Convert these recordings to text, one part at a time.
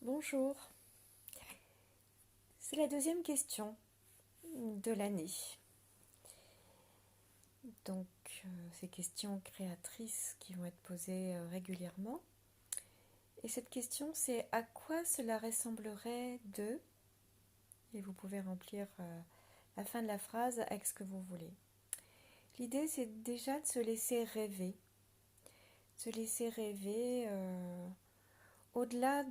Bonjour, c'est la deuxième question de l'année. Donc, ces questions créatrices qui vont être posées régulièrement. Et cette question, c'est à quoi cela ressemblerait de... Et vous pouvez remplir la fin de la phrase avec ce que vous voulez. L'idée, c'est déjà de se laisser rêver. Se laisser rêver au-delà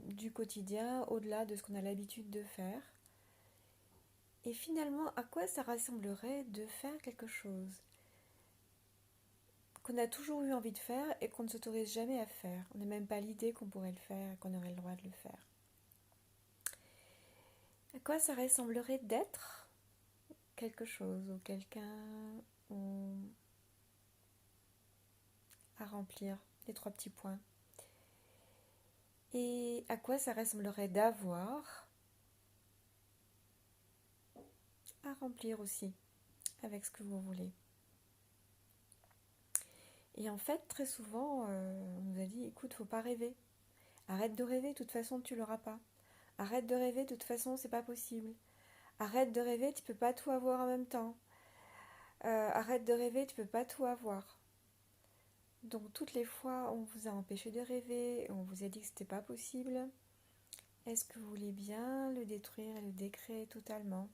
du quotidien, au-delà de ce qu'on a l'habitude de faire. Et finalement, à quoi ça ressemblerait de faire quelque chose qu'on a toujours eu envie de faire et qu'on ne s'autorise jamais à faire. On n'a même pas l'idée qu'on pourrait le faire et qu'on aurait le droit de le faire. À quoi ça ressemblerait d'être quelque chose ou quelqu'un ou à remplir les 3 petits points. Et à quoi ça ressemblerait d'avoir à remplir aussi avec ce que vous voulez. Et en fait, très souvent, on nous a dit, écoute, faut pas rêver. Arrête de rêver, de toute façon, tu l'auras pas. Arrête de rêver, de toute façon, c'est pas possible. Arrête de rêver, tu peux pas tout avoir en même temps. Arrête de rêver, tu peux pas tout avoir. Donc toutes les fois, on vous a empêché de rêver, on vous a dit que c'était pas possible. Est-ce que vous voulez bien le détruire et le décréer totalement,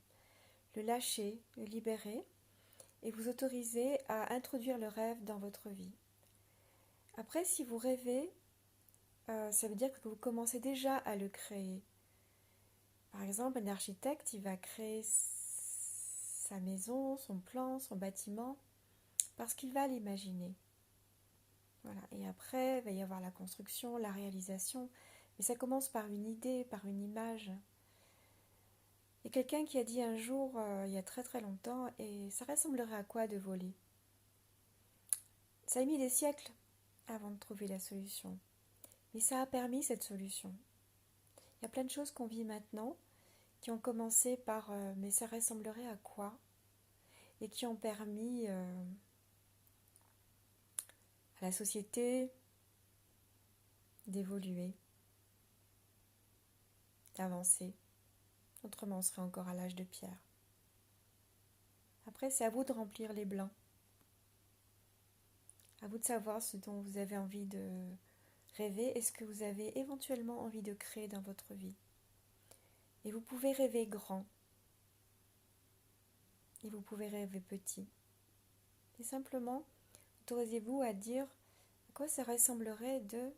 le lâcher, le libérer et vous autoriser à introduire le rêve dans votre vie. Après, si vous rêvez, ça veut dire que vous commencez déjà à le créer. Par exemple, un architecte, il va créer sa maison, son plan, son bâtiment, parce qu'il va l'imaginer. Voilà. Et après, il va y avoir la construction, la réalisation. Mais ça commence par une idée, par une image. Il y a quelqu'un qui a dit un jour, il y a très très longtemps, et ça ressemblerait à quoi de voler? Ça a mis des siècles avant de trouver la solution. Mais ça a permis cette solution. Il y a plein de choses qu'on vit maintenant qui ont commencé par mais ça ressemblerait à quoi? Et qui ont permis à la société d'évoluer, d'avancer. Autrement, on serait encore à l'âge de pierre. Après, c'est à vous de remplir les blancs. À vous de savoir ce dont vous avez envie de rêver et ce que vous avez éventuellement envie de créer dans votre vie. Et vous pouvez rêver grand. Et vous pouvez rêver petit. Et simplement, autorisez-vous à dire à quoi ça ressemblerait de...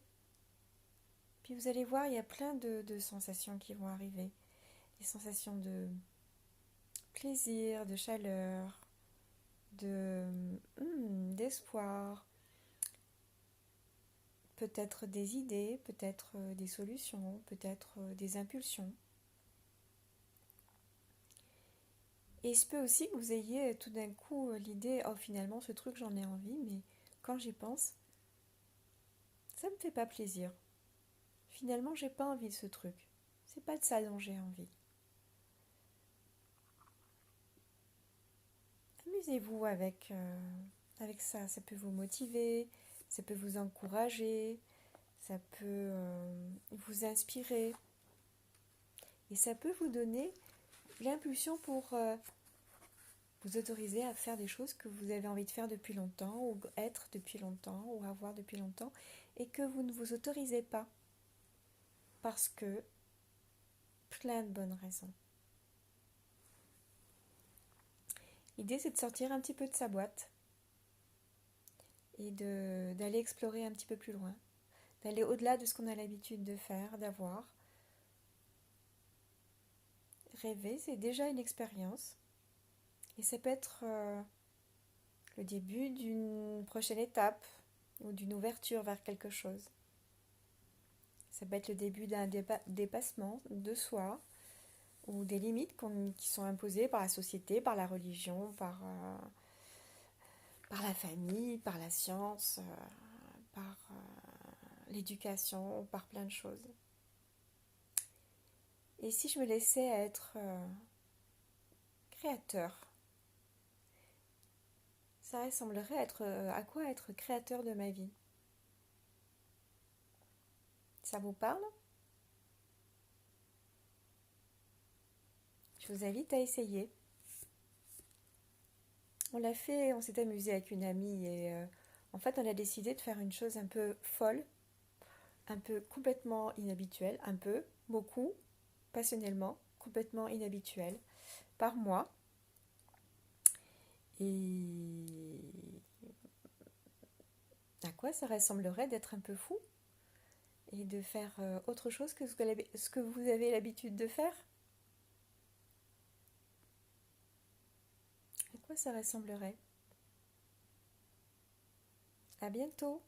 Puis vous allez voir, il y a plein de sensations qui vont arriver. Des sensations de plaisir, de chaleur, d'espoir, peut-être des idées, peut-être des solutions, peut-être des impulsions. Et il se peut aussi que vous ayez tout d'un coup l'idée, oh finalement ce truc j'en ai envie, mais quand j'y pense, ça me fait pas plaisir. Finalement j'ai pas envie de ce truc. C'est pas de ça dont j'ai envie. Amusez-vous avec ça, ça peut vous motiver, ça peut vous encourager, ça peut vous inspirer et ça peut vous donner l'impulsion pour vous autoriser à faire des choses que vous avez envie de faire depuis longtemps ou être depuis longtemps ou avoir depuis longtemps et que vous ne vous autorisez pas parce que plein de bonnes raisons. L'idée c'est de sortir un petit peu de sa boîte et d'aller explorer un petit peu plus loin, d'aller au-delà de ce qu'on a l'habitude de faire, d'avoir. Rêver, c'est déjà une expérience et ça peut être le début d'une prochaine étape ou d'une ouverture vers quelque chose. Ça peut être le début d'un dépassement de soi ou des limites qui sont imposées par la société, par la religion, par la famille, par la science, par l'éducation, par plein de choses. Et si je me laissais être créateur, ça ressemblerait à quoi être créateur de ma vie? Ça vous parle? Je vous invite à essayer. On l'a fait, on s'est amusé avec une amie et en fait on a décidé de faire une chose un peu folle, un peu complètement inhabituelle, un peu, beaucoup, passionnellement, complètement inhabituelle, par mois. Et à quoi ça ressemblerait d'être un peu fou et de faire autre chose que ce que vous avez l'habitude de faire? À quoi ça ressemblerait? À bientôt!